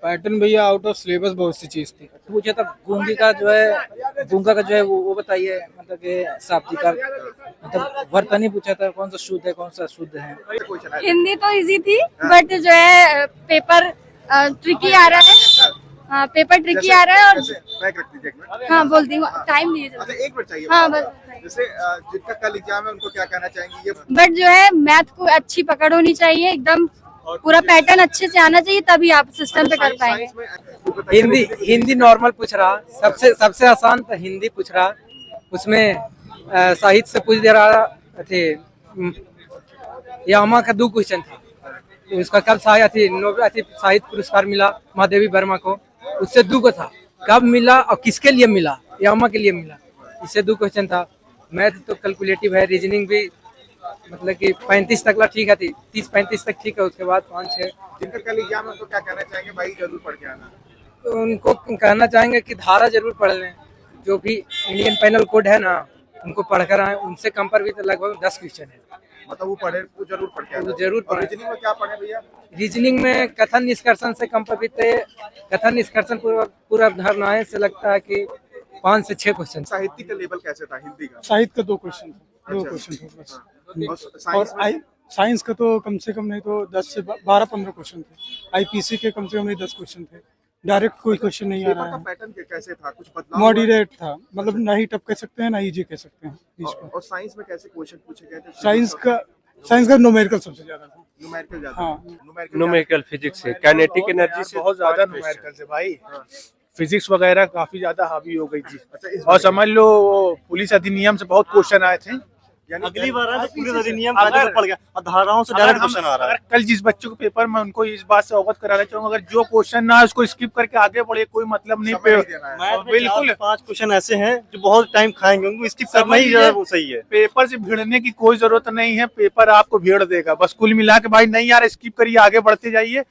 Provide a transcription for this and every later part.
Pattern भैया out of syllabus बहुत सी चीज थी। पूछा था गूंगी का जो है, गूंगा का जो है वो बताइए, मतलब कि शाब्दिक का मतलब वर्तनी पूछा था, कौन सा शुद्ध है कौन सा शुद्ध है। हिंदी तो इजी थी, बट जो है पेपर ट्रिकी आ रहा है। हाँ, पेपर ट्रिकी आ रहा है। और बैग रख दीजिए एक मिनट। हाँ, बोलती हूँ, टाइम नहीं अच्छा, है। एक मिनट चाहिए। हाँ, बस। जैसे जिनका कल एग्जाम है उनको क्या कहना चाहेंगी ये? बट जो है मैथ को अच्छी पकड़ होनी चाहिए, एकदम पूरा पैटर्न अच्छे से आना चाहिए, तभी आप सिस्टम पे कर पाएंगे। हिंदी नॉर्मल पूछ रहा, सबसे सबसे आसान तो हिंदी पूछ रहा, उसमें साहित्य से पूछ दे रहा थे। यामा का 2 क्वेश्चन था, तो इसका कल साहित्य पुरस्कार मिला महादेवी वर्मा को, उससे 2 को था, कब मिला और किसके लिए मिला, यामा के लिए मिला, इससे 2 क्वेश्चन था। मैथ तो कैलकुलेटिव है, रीजनिंग भी मतलब कि 35 तक ठीक है थी, 30-35 तक ठीक है, उसके बाद 5-6। जिनका कल एग्जाम है उनको क्या कहना चाहेंगे? भाई जरूर पढ़ के आना। तो उनको कहना चाहेंगे कि धारा जरूर पढ़ लें, जो भी इंडियन पैनल कोड है ना, उनको पढ़कर आए, उनसे कम पर भी तो लगभग 10 क्वेश्चन है। मतलब वो पढ़े, वो जरूर पढ़ के आना। जरूर पढ़े। रीजनिंग में क्या पढ़े भैया? रीजनिंग में कथन निष्कर्षण से कम पर भी कथन निष्कर्षण पूरा धारणाएं से लगता है कि 5 से 6 क्वेश्चन। साहित्य का लेवल कैसे था हिंदी का? साहित्य का 2 क्वेश्चन थे, 2 क्वेश्चन थे बस। और साइंस का तो कम से कम नहीं तो 10 से 12-15 क्वेश्चन थे। आईपीसी के कम से कम नहीं 10 क्वेश्चन थे। डायरेक्ट कोई क्वेश्चन नहीं आ रहा है। पैटर्न कैसे था? कुछ बदलाव? मॉडरेट था, मतलब ना ही टफ कह सकते हैं ना इजी कह सकते हैं, बीच में। और साइंस में कैसे क्वेश्चन पूछे गए थे? साइंस का न्यूमेरिकल सबसे ज्यादा था। न्यूमेरिकल ज्यादा? हाँ, न्यूमेरिकल फिजिक्स से, काइनेटिक एनर्जी से बहुत ज्यादा न्यूमेरिकल से भाई। फिजिक्स वगैरह काफी ज्यादा हावी हो गई थी। अच्छा, और समझ लो पुलिस अधिनियम से बहुत क्वेश्चन आए थे। अगली बार पुलिस अधिनियम पड़ गया और धाराओं से डायरेक्ट क्वेश्चन आ रहा है। कल जिस बच्चों को पेपर में उनको इस बात से अवगत कराना चाहूंगा, अगर जो क्वेश्चन ना है उसको स्किप करके आगे बढ़े, कोई मतलब नहीं। बिल्कुल 5 क्वेश्चन ऐसे हैं जो बहुत टाइम खाएंगे, उनको स्किप करना ही वो सही है। पेपर से भिड़ने की कोई जरूरत नहीं है, पेपर आपको भीड़ देगा। बस कुल मिला के भाई नहीं यार स्किप करिए, आगे बढ़ते जाइए,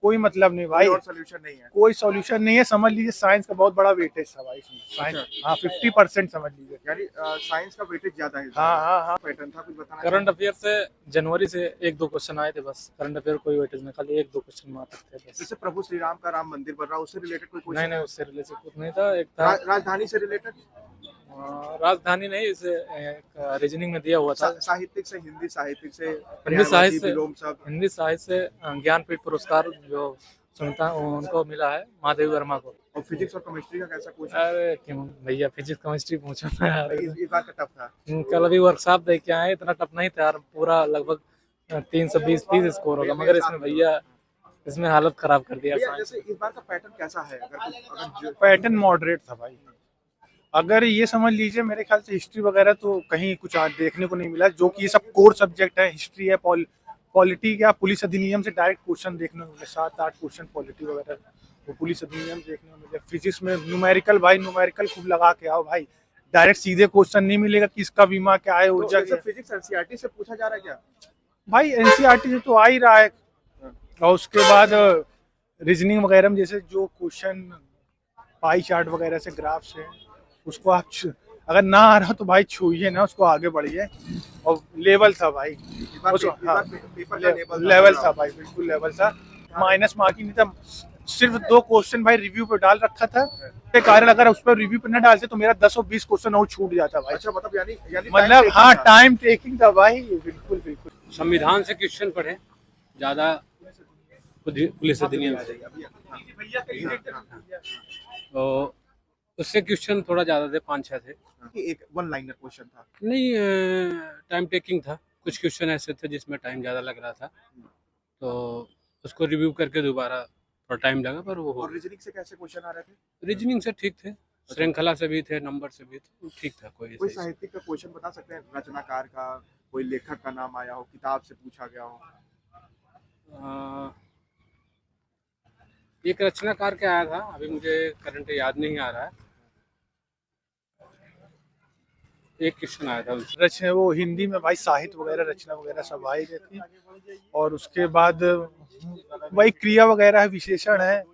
कोई मतलब नहीं भाई। और सॉल्यूशन नहीं है? कोई सॉल्यूशन नहीं है। समझ लीजिए साइंस का बहुत बड़ा वेटेज था भाई इसमें। साइंस हाँ 50% समझ लीजिए, यानी साइंस का वेटेज ज्यादा है। हाँ। पैटर्न था कुछ बताना? करंट अफेयर से जनवरी से 1-2 क्वेश्चन आए थे बस। करंट अफेयर कोई वेटेज नहीं, खाली 1-2 क्वेश्चन मात्र थे बस। जैसे प्रभु श्री राम का राम मंदिर बन रहा है, उससे रिलेटेड कोई क्वेश्चन? नहीं, उससे रिलेटेड कुछ नहीं था। एक था राजधानी से रिलेटेड? राजधानी नहीं, इसे रीजनिंग में दिया हुआ था। साहित्यिक से, हिंदी साहित्यिक से, हिंदी साहित्य से, विलोम सब। हिंदी साहित्य से ज्ञानपीठ पुरस्कार जो सुनता उनको मिला है, महादेवी वर्मा को। और फिजिक्स और केमिस्ट्री का कैसा क्वेश्चन? अरे क्यों भैया, फिजिक्स केमिस्ट्री पूछो ना यार। इस बार का टफ था? कल अभी वर्कशॉप देख के आए, इतना टफ नहीं था यार, पूरा लगभग 320-30 स्कोर होगा, मगर इसमें भैया इसमें हालत खराब कर दिया। जैसे इस बार का पैटर्न कैसा है? अगर पैटर्न मॉडरेट था भाई। अगर ये समझ लीजिए, मेरे ख्याल से हिस्ट्री वगैरह तो कहीं कुछ आज देखने को नहीं मिला, जो कि ये सब कोर सब्जेक्ट है। हिस्ट्री है, पॉलिटी क्या, पुलिस अधिनियम से डायरेक्ट क्वेश्चन देखने को मिले, 7-8 क्वेश्चन पॉलिटी वगैरह वो पुलिस अधिनियम देखने को मिले। फिजिक्स में न्यूमेरिकल भाई, न्यूमेरिकल खूब लगा के आओ भाई, डायरेक्ट सीधे क्वेश्चन नहीं मिलेगा कि इसका बीमा क्या है, ऊर्जा तो फिजिक्स एनसीईआरटी से पूछा जा रहा है क्या? भाई एनसीईआरटी से तो आ ही रहा है। और उसके बाद रीजनिंग वगैरह में जैसे जो क्वेश्चन पाई चार्ट वगैरह से, ग्राफ से, उसको आप अगर ना आ रहा तो भाई छूइए ना, उसको आगे बढ़िए। और लेवल था भाई, लेवल था भाई, बिल्कुल लेवल था। माइनस मार्किंग नहीं था, सिर्फ 2 क्वेश्चन भाई रिव्यू पे डाल रखा था, के कारण अगर उस पर रिव्यू पे न डालते तो मेरा 10 और 20 क्वेश्चन और छूट जाता भाई। अच्छा, मतलब यानी मतलब हाँ टाइम टेकिंग था भाई, बिल्कुल बिल्कुल। संविधान से क्वेश्चन पढ़े ज्यादा, पुलिस अधिनियम से, तो उससे क्वेश्चन थोड़ा ज्यादा थे, 5-6 थे। एक 1 लाइनर क्वेश्चन था? नहीं, टाइम टेकिंग था, कुछ क्वेश्चन ऐसे थे जिसमें टाइम ज़्यादा लग रहा था, तो उसको रिव्यू करके दोबारा थोड़ा टाइम लगा, पर वो। और रीजनिंग से कैसे क्वेश्चन आ रहे थे? रीजनिंग से ठीक थे, श्रृंखला से भी थे, नंबर से भी थे, ठीक था। कोई साहित्यिक का क्वेश्चन बता सकते हैं? रचनाकार का कोई लेखक का नाम आया हो, किताब से पूछा गया हो? एक रचनाकार के आया था, अभी मुझे करंट याद नहीं आ रहा है। एक क्वेश्चन आया था रचना, वो हिंदी में भाई साहित्य वगैरह, रचना वगैरह सब आई रहती। और उसके बाद वही क्रिया वगैरह है, विशेषण है,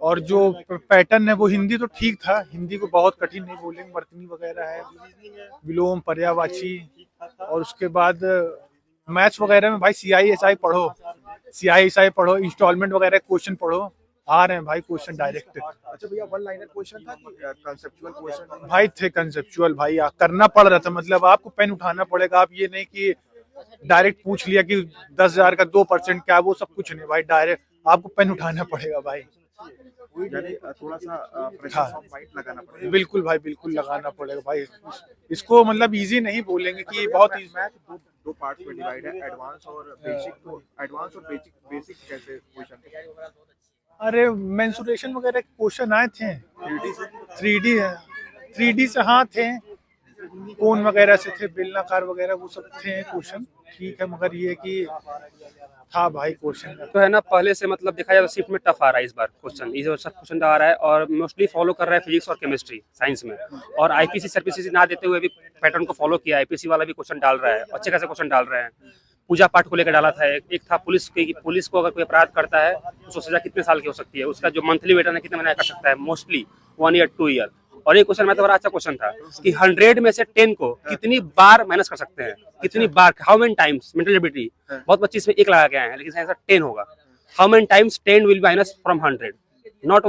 और जो पैटर्न है वो हिंदी तो ठीक था, हिंदी को बहुत कठिन नहीं बोलेंगे, वर्तनी वगैरह है, विलोम, पर्यायवाची। और उसके बाद मैथ्स वगैरह में भाई CISI पढ़ो, CISI पढ़ो, इंस्टॉलमेंट वगैरह क्वेश्चन पढ़ो, आ रहे हैं भाई क्वेश्चन डायरेक्ट। अच्छा भैया, वन लाइनर क्वेश्चन था कि कंसेप्चुअल क्वेश्चन? भाई थे कंसेप्चुअल भाई, करना पड़ रहा था, मतलब आपको पेन उठाना पड़ेगा। आप ये नहीं कि डायरेक्ट पूछ लिया कि 10,000 का 2% क्या, वो सब कुछ नहीं भाई, डायरेक्ट आपको पेन उठाना पड़ेगा भाई। यानी थोड़ा सा प्रेशर हाँ। ऑफ माइंड लगाना पड़ेगा। बिल्कुल भाई, बिल्कुल लगाना पड़ेगा भाई। इसको मतलब इजी नहीं बोलेंगे कि बहुत इजी। मैथ दो पार्ट्स में डिवाइड है, एडवांस और बेसिक। तो एडवांस और बेसिक कैसे क्वेश्चन? अरे मेंसुरेशन वगैरह क्वेश्चन आए थे 3D से? 3D से हाँ थे, कोन वगैरह से थे, बेलनाकार वगैरह वो सब थे क्वेश्चन। ठीक है, मगर ये कि था भाई क्वेश्चन तो है ना, पहले से मतलब देखा जाए तो शिफ्ट में टफ आ रहा है इस बार क्वेश्चन, इस बार सब क्वेश्चन आ रहा है और मोस्टली फॉलो कर रहा है फिजिक्स और केमिस्ट्री साइंस में। और आईपीसी सरपीसी ना देते हुए भी पैटर्न को फॉलो किया, आईपीसी वाला भी क्वेश्चन डाल रहा है, अच्छे खासे क्वेश्चन डाल रहे हैं। पूजा पाठ को लेकर डाला था, एक था पुलिस को अगर कोई अपराध करता है उसको सजा कितने साल की हो सकती है, उसका जो मंथली वेतन है कितने महीने कर सकता है, मोस्टली 1 ईयर 2 ईयर। और एक क्वेश्चन में तो बड़ा अच्छा क्वेश्चन था कि 100 में से 10 को कितनी बार माइनस कर सकते हैं, कितनी बार, how many times, mental ability. बहुत बच्चे इसमें 1 लगा के आए हैं, लेकिन आंसर 10 होगा। How many times 10 will be minus from 100, not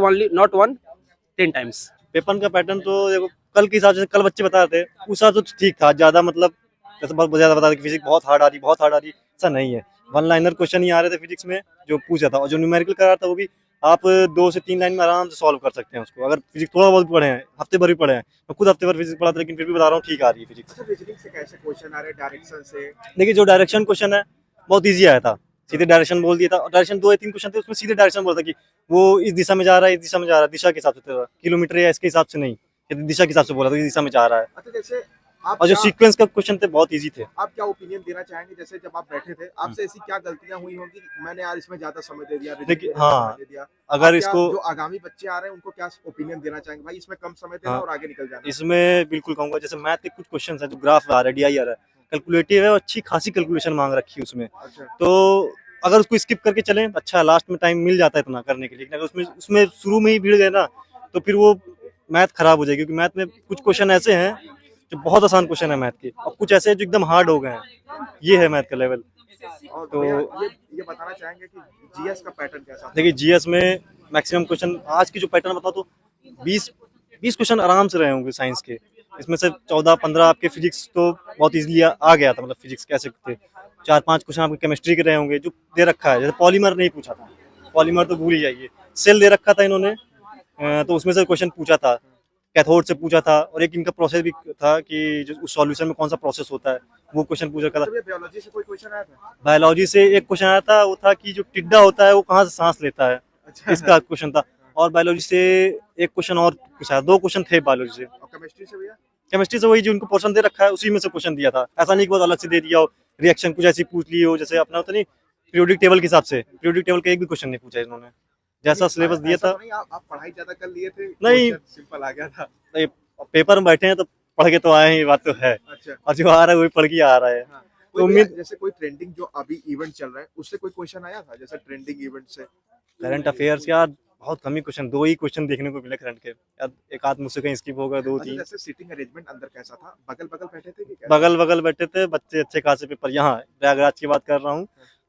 1, 10 times. Paper का पैटर्न तो देखो, कल के हिसाब से कल बच्चे बता रहे थे उस हिसाब से ठीक था, ज्यादा मतलब जैसे बहुत ज्यादा बता रहे कि फिजिक्स बहुत हार्ड आ रही, ऐसा नहीं है। वन लाइनर क्वेश्चन ही आ रहे थे फिजिक्स में जो पूछा था, और जो न्यूमेरिकल करा था वो भी आप 2 से 3 लाइन में आराम से सॉल्व कर सकते हैं उसको, अगर फिजिक्स थोड़ा बहुत पढ़े हैं, हफ्ते भर भी पढ़े हैं। मैं खुद हफ्ते भर फिजिक्स पढ़ा था, लेकिन फिर भी बता रहा हूँ ठीक आ रही है फिजिक्स। अच्छा, रीजनिंग से कैसे क्वेश्चन आ रहे हैं, डायरेक्शन से? देखिए, जो डायरेक्शन क्वेश्चन है बहुत ईजी आया था, सीधे डायरेक्शन बोल दिया था। और डायरेक्शन 2 या 3 क्वेश्चन थे, उसमें सीधे डायरेक्शन बोला था कि वो इस दिशा में जा रहा है, इस दिशा में जा रहा है, दिशा के हिसाब से था, किलोमीटर या इसके हिसाब से नहीं, दिशा के हिसाब से बोला था, इस दिशा में जा रहा है। अच्छा, जैसे आप और जो क्या- सीक्वेंस का क्वेश्चन थे बहुत इजी थे। आप क्या ओपिनियन देना चाहेंगे, जैसे जब आप बैठे थे आपसे ऐसी क्या गलतियां हुई होंगी कि मैंने यार इसमें ज्यादा समय दे दिया, देखिए, reasoning में हाँ, समय दे दिया? अगर आप क्या इसको जो आगामी बच्चे आ रहे हैं उनको क्या ओपिनियन देना चाहेंगे, भाई इसमें कम समय देना हाँ, और आगे निकल जाना? इसमें बिल्कुल कहूंगा, जैसे मैथ के कुछ क्वेश्चन है जो ग्राफ आ रहा है, DI आ रहा है, कैलकुलेटिव है और अच्छी खासी कैलकुलेशन मांग रखी है उसमें। अच्छा, तो अगर उसको स्किप करके चलें अच्छा, लास्ट में टाइम मिल जाता है इतना करने के लिए। लेकिन अगर उसमें शुरू में ही भीड़ गए ना तो फिर वो मैथ खराब हो जाएगी, क्योंकि मैथ में कुछ क्वेश्चन ऐसे हैं जो बहुत आसान क्वेश्चन है मैथ के, और कुछ ऐसे जो एकदम हार्ड हो गए हैं। ये है मैथ का लेवल। और तो भैया ये बताना चाहेंगे कि जीएस का पैटर्न कैसा था? देखिए, जीएस में मैक्सिमम क्वेश्चन आज की जो पैटर्न बताओ तो 20 क्वेश्चन आराम से रहे होंगे साइंस के। इसमें से 14-15 आपके फिजिक्स तो बहुत इजीली आ गया था, मतलब फिजिक्स कैसे थे। 4-5 क्वेश्चन आपके केमिस्ट्री के रहे होंगे जो दे रखा है। जैसे पॉलीमर नहीं पूछा था, पॉलीमर तो भूल ही जाइए। सेल दे रखा था इन्होंने, तो उसमें से क्वेश्चन पूछा था, कैथोड से पूछा था, और एक इनका प्रोसेस भी था कि जो उस सॉल्यूशन में कौन सा प्रोसेस होता है, वो क्वेश्चन पूछा था। बायोलॉजी से कोई क्वेश्चन आया था? बायोलॉजी से एक क्वेश्चन आया था, वो था कि जो टिड्डा होता है वो कहाँ से सांस लेता है, इसका क्वेश्चन था। और बायोलॉजी से एक क्वेश्चन और पूछा, 2 क्वेश्चन थे बायोलॉजी से। और केमिस्ट्री से भैया? केमिस्ट्री से वही जो उनको पोर्शन दे रखा है उसी में से क्वेश्चन दिया था। ऐसा नहीं कि बहुत अलग से दे दिया हो, रिएक्शन कुछ ऐसी पूछ ली हो, जैसे अपना होता नहीं पीरियोडिक टेबल के हिसाब से, पीरियोडिक टेबल का एक भी क्वेश्चन नहीं पूछा इन्होंने, जैसा सिलेबस दिया ऐसा था। तो नहीं आप पढ़ाई ज्यादा कर लिए थे, नहीं। सिंपल आ गया था? पेपर में बैठे हैं तो पढ़ के तो आए हैं, ये बात तो है। अच्छा, और जो आ रहा है वही पढ़ के आ रहा है। हाँ। तो भैया, उम्मीद, जैसे कोई ट्रेंडिंग जो अभी इवेंट चल रहा है उससे कोई क्वेश्चन आया था, जैसे ट्रेंडिंग इवेंट से? करंट अफेयर्स यार बहुत कम ही क्वेश्चन, 2 ही क्वेश्चन देखने को मिले करंट के यार, एक आध मुझसे कहीं स्किप होगा, 2-3। अच्छा, जैसे सीटिंग अरेंजमेंट अंदर कैसा था, बगल बगल बैठे थे कि कैसे? बगल बैठे थे बच्चे, अच्छे खासे पेपर। यहाँ प्रयागराज की बात कर रहा हूँ,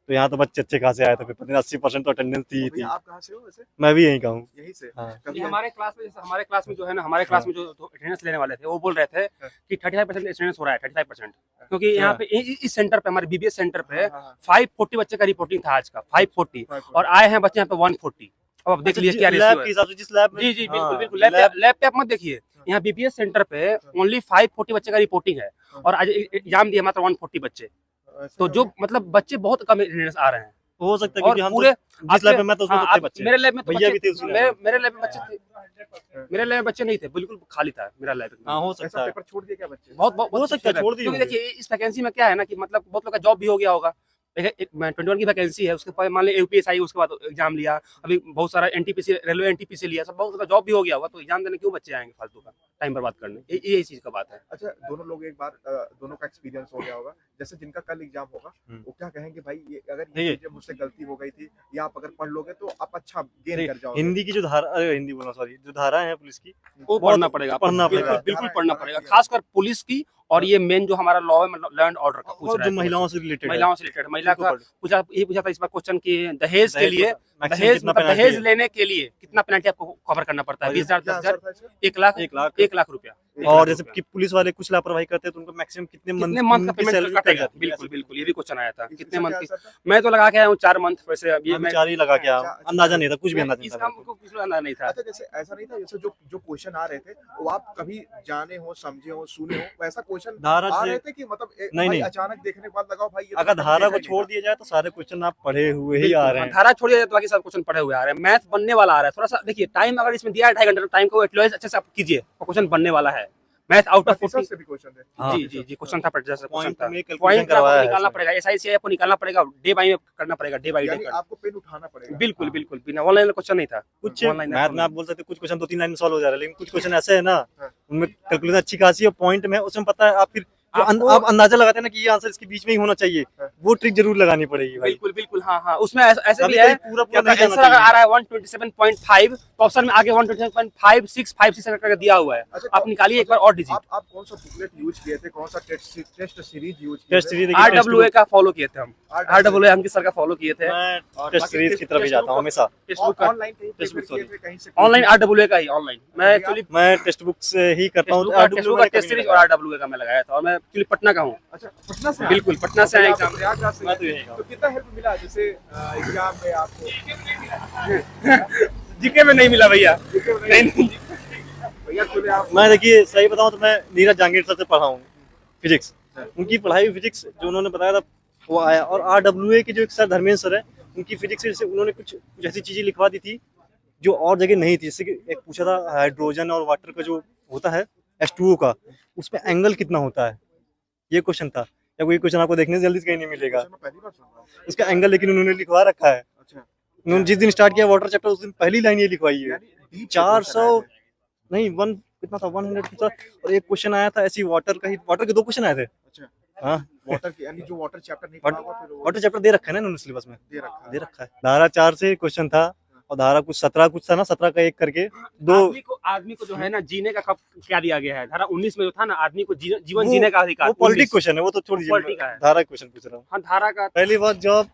तो यहाँ तो बच्चे अच्छे खासे आए थे पेपर में, 80% तो अटेंडेंस थी। भैया, आप कहाँ से हो वैसे? मैं भी यहीं का हूँ। यहीं से? हाँ। कभी हमारे क्लास में, जैसे हमारे क्लास में जो है ना, हमारे क्लास में जो अटेंडेंस लेने वाले थे वो बोल रहे थे कि 35% अटेंडेंस हो रहा है, 35%, क्योंकि यहाँ पे इस सेंटर पे, हमारे बीबीएस सेंटर पे 540 बच्चे का रिपोर्टिंग था आज का, 540, और आए हैं बच्चे यहाँ पे 140। अब आप देख लीजिए क्या लैब रेशियो के है। हिसाब से जिस लैब में, जी जी, बिल्कुल हाँ, बिल्कुल। लैब पे आप मत देखिए, यहाँ बीबीएस सेंटर पे ओनली 540 बच्चे का रिपोर्टिंग है, और आज एग्जाम दिए मात्र 140 बच्चे। तो जो मतलब बच्चे बहुत कम अटेंडेंस आ रहे हैं। हो सकता है, और क्योंकि हम पूरे तो जिस लैब में मैं तो उसमें हाँ, तो थे बच्चे, मेरे लैब में तो भैया बच्चे- भी थे उसी लैब में। मेरे लैब में बच्चे थे, मेरे लैब में बच्चे नहीं थे, बिल्कुल खाली था मेरा लैब। हाँ, हो ऐसा सकता है। पेपर छोड़ दिए क्या बच्चे? बहुत हो सकता है, छोड़ दिए क्योंकि होंगे। देखिए इस वैकेंसी में क्या है ना कि मतलब बहुत लोग का जॉब भी हो गया होगा। 21 की वैकेंसी है, उसके बाद मान लीजिए यूपीएसआई, उसके बाद एग्जाम लिया, अभी बहुत सारा एनटीपीसी, रेलवे एनटीपीसी लिया, सब बहुत सारा जॉब भी हो गया होगा, तो एग्जाम देने क्यों बच्चे आएंगे फालतू का टाइम बर्बाद करने, यही चीज का बात है। अच्छा, दोनों लोग एक बार दोनों का एक्सपीरियंस हो गया होगा, जैसे जिनका कल एग्जाम होगा वो क्या कहेंगे, भाई ये अगर ये देखिए, चीजें मुझसे गलती हो गई थी, या आप अगर पढ़ लोगे तो आप अच्छा गेन कर जाओगे? हिंदी की जो धारा, अरे हिंदी बोला सॉरी, जो धारा है पुलिस की, वो पढ़ना पढ़ेगा, पढ़ना बिल्कुल पड़ेगा। बिल्कुल पढ़ना पड़ेगा, खासकर पुलिस की और ये मेन जो हमारा लॉ है लैंड ऑर्डर का पूछ और रहा जो है, महिलाओं से रिलेटेड महिलाओं से रिलेटेड महिला का बिल्कुल। पूछा यही पूछा था इस बार क्वेश्चन की दहेज के दहेज लिए maximum दहेज कितना मतलब penalty दहेज है? लेने के लिए कितना पेनल्टी आपको कवर करना पड़ता है? 20,000, क्या 10,000, आंसर था इसका? 1 लाख, 1 लाख रुपया। और जैसे कि पुलिस वाले कुछ लापरवाही करते हैं तो उनको मैक्सिमम कितने कितने मंथ का की पेमेंट सैलरी कटेगा? जाती है? बिल्कुल बिल्कुल, ये भी क्वेश्चन आया था, कितने इसका मंथ क्या की? आंसर था? मैं तो लगा के आया हूँ 4 मंथ वैसे, अब ये हम मैं 4 ही लगा के आया अच्छा, अंदाजा नहीं था, कुछ भी अंदाजा नहीं इसका था। हमको कुछ अंदाजा नहीं था। अच्छा, जैसे ऐसा नहीं था, जैसे जो क्वेश्चन आ रहे थे वो आप कभी जाने हो, समझे हो, सुने हो, वैसा क्वेश्चन धारा आ से- रहे थे कि मतलब नहीं, भाई नहीं। अचानक देखने के बाद लगाओ भाई ये तो अगर कभी धारा देखा को ही नहीं छोड़ था। दिया जाए तो सारे क्वेश्चन आप पढ़े हुए ही बिल्कुल, आ रहे हाँ, हैं। धारा छोड़िए तो बाकी सब क्वेश्चन पढ़े हुए आ रहे हैं। मैथ बनने वाला आ रहा है, थोड़ा सा देखिए टाइम अगर इसमें दिया है 2.5 घंटे, टाइम को यूटिलाइज अच्छे से आप कीजिए, क्वेश्चन बनने वाला है। मैथ आउट ऑफ प्रतिशत 40। से भी क्वेश्चन थे। हाँ। जी क्वेश्चन था, जैसे क्वेश्चन पॉइंट था, में कैलकुलेशन पॉइंट आपको करवाया है निकालना इसमें। पड़ेगा, एसआईसी आपको निकालना पड़ेगा, डे बाई करना पड़ेगा, डे बाई डे यानी कर। आपको पेन उठाना पड़ेगा। बिल्कुल बिल्कुल, बिना ऑनलाइन क्वेश्चन नहीं था। कुछ Online मैथ नहीं। में आप बोल सकते हैं कुछ क्वेश्चन 2-3 लाइन में सॉल्व हो जा रहा है, लेकिन कुछ क्वेश्चन ऐसे है ना हाँ। उनमें कैलकुलेशन अच्छी खासी है, पॉइंट में उसमें पता है आप फिर जो आपको- आप अंदाजा लगाते हैं ना कि ये आंसर इसके बीच में ही होना चाहिए, हाँ। वो ट्रिक जरूर लगानी पड़ेगी भाई। बिल्कुल बिल्कुल, हाँ, उसमें ऐसे भी कभी है कभी पूरा कि पूरा आपका नहीं जाना आंसर अगर आ चाहिए। रहा है 127.5 तो ऑप्शन में आगे 127.5 6 5 6 करके दिया हुआ है, अच्छा, आप निकालिए एक बार और डिजिट। आप कौन सा बुकलेट यूज किए थे, कौन सा टेस्ट सीरीज यूज किए टेस्ट थे? सीरीज देखिए, RWA का फॉलो किए थे हम, RWA RWA हम किस सर का फॉलो किए थे। मैं और टेस्ट बाकी सीरीज की तरफ ही जाता हूँ हमेशा। टेक्स्ट बुक का, ऑनलाइन कहीं टेस्ट प्रेफर बुक किए थे कहीं से? ऑनलाइन RWA का ही ऑनलाइन। मैं अभी एक्चुअली मैं टेक्स्ट बुक से ही करता हूँ, टेक्स्ट बुक का RWA टेस्ट सीरीज और RWA का मैं लगाया था, और मैं एक्चुअली पटना का हूँ। अच्छा, पटना से? बिल्कुल, पटना से आया आप एग्जाम। प्रयागराज से मैं तो गए। यही कहूँ। तो कितना हेल्प मिला जैसे एग्जाम में आपको? जीके में नहीं मिला भैया। नहीं। भैया खुले आप मैं देखिए सही बताऊँ तो मैं नीरज जहांगीर सर से पढ़ा हूँ फिजिक्स, उनकी पढ़ाई फिजिक्स जो उन्होंने बताया था वो आया। और RWA के जो एक सर धर्मेंद्र सर है, उनकी फिजिक्स से उन्होंने कुछ ऐसी चीजें लिखवा दी थी जो और जगह नहीं थी। जैसे कि एक पूछा था हाइड्रोजन और वाटर का जो होता है H2O का, उसमें एंगल कितना होता है, ये क्वेश्चन था। या कोई क्वेश्चन आपको देखने से जल्दी से कहीं नहीं मिलेगा, मैं पहली बार सुन रहा हूँ। उसका एंगल लेकिन उन्होंने लिखवा रखा है। अच्छा, उन्होंने जिस दिन स्टार्ट किया वाटर चैप्टर उस दिन पहली लाइन ये लिखवाई है। यानी deep 400 question आए थे। नहीं 1 कितना था 100 कितना, और एक क्वेश्चन आया था ऐसी वाटर का ही, वाटर के 2 क्वेश्चन आए थे। अच्छा, हाँ, वाटर की यानी जो वाटर चैप्टर नहीं पढ़ा हुआ फिर वो वाटर चैप्टर दे रखा है ना इन्होंने सिलेबस में, दे रखा दे है। रखा है। धारा 4 से क्वेश्चन था और धारा कुछ 17 कुछ था ना, 17 का एक करके दो। आदमी को जो है ना जीने का कब क्या दिया गया है, धारा 19 में जो था ना, आदमी को जीवन वो- जीने का अधिकार। वो पॉलिटिक 19 क्वेश्चन है, वो तो छोड़ पॉलिटिक दीजिए, का है। धारा क्वेश्चन पूछ रहा हूँ। हाँ, धारा का पहली बात जॉब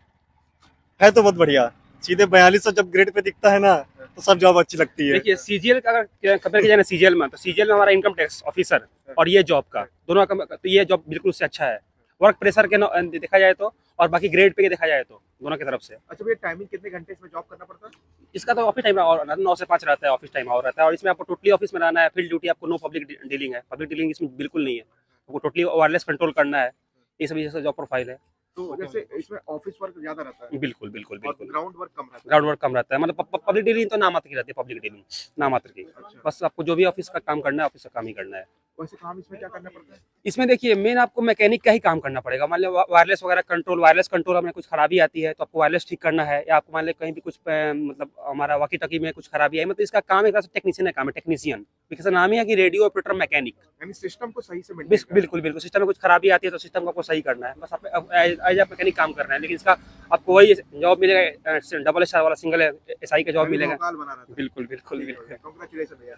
है तो बहुत बढ़िया, सीधे 4200 जब ग्रेड पे दिखता है ना तो सब जॉब अच्छी लगती है। देखिए सीजीएल का अगर कंपेयर किया जाए ना सीजीएल में, तो सीजीएल में हमारा इनकम टैक्स ऑफिसर और ये जॉब का दोनों का, तो ये जॉब बिल्कुल उससे अच्छा है वर्क प्रेशर के देखा जाए तो, और बाकी ग्रेड पे देखा जाए तो दोनों की तरफ से। अच्छा भैया, टाइमिंग कितने घंटे इसमें जॉब करना पड़ता है? इसका तो ऑफिस टाइम 9 से 5 रहता है, ऑफिस टाइम और रहता है, और इसमें आपको टोटली ऑफिस में रहना है। फील्ड ड्यूटी आपको नो पब्लिक डीलिंग है, पब्लिक डीलिंग इसमें बिल्कुल नहीं है, आपको टोटली वायरलेस कंट्रोल करना है। ये सब जैसे जॉब प्रोफाइल है। तो जैसे इसमें ऑफिस वर्क ज्यादा रहता है बिल्कुल बिल्कुल और बिल्कुल, ग्राउंड वर्क कम रहता है। ग्राउंड वर्क कम रहता है, मतलब पब्लिक डीलिंग तो नामात्र की रहती है, पब्लिक डीलिंग नामात्र की। अच्छा, बस आपको जो भी ऑफिस का काम करना है ऑफिस का काम ही करना है। वैसे काम इसमें क्या करना पड़ता है? इसमें देखिए मेन आपको मैकेनिक का ही काम करना पड़ेगा। मान लो वायरलेस वगैरह कंट्रोल, वायरलेस कंट्रोल में कुछ खराबी आती है तो आपको वायरलेस ठीक करना है, या आपको मान लो कहीं भी कुछ मतलब हमारा वाकी टकी में कुछ खराबी आई, मतलब इसका काम एक तरह से टेक्नीशियन का काम है, टेक्नीशियन। इसका नाम ही है कि रेडियो ऑपरेटर मैकेनिक। यानी सिस्टम को सही से maintain करना है। बिल्कुल बिल्कुल, सिस्टम में कुछ खराबी आती है तो सिस्टम को आपको सही करना है, बस आप एज अ मैकेनिक काम करना है। लेकिन इसका आपको वही जॉब मिलेगा, डबल SR वाला, सिंगल SI का जॉब यानी मिलेगा। भोकाल बना रहता है। बिल्कुल बिल्कुल बिल्कुल। Congratulations भैया।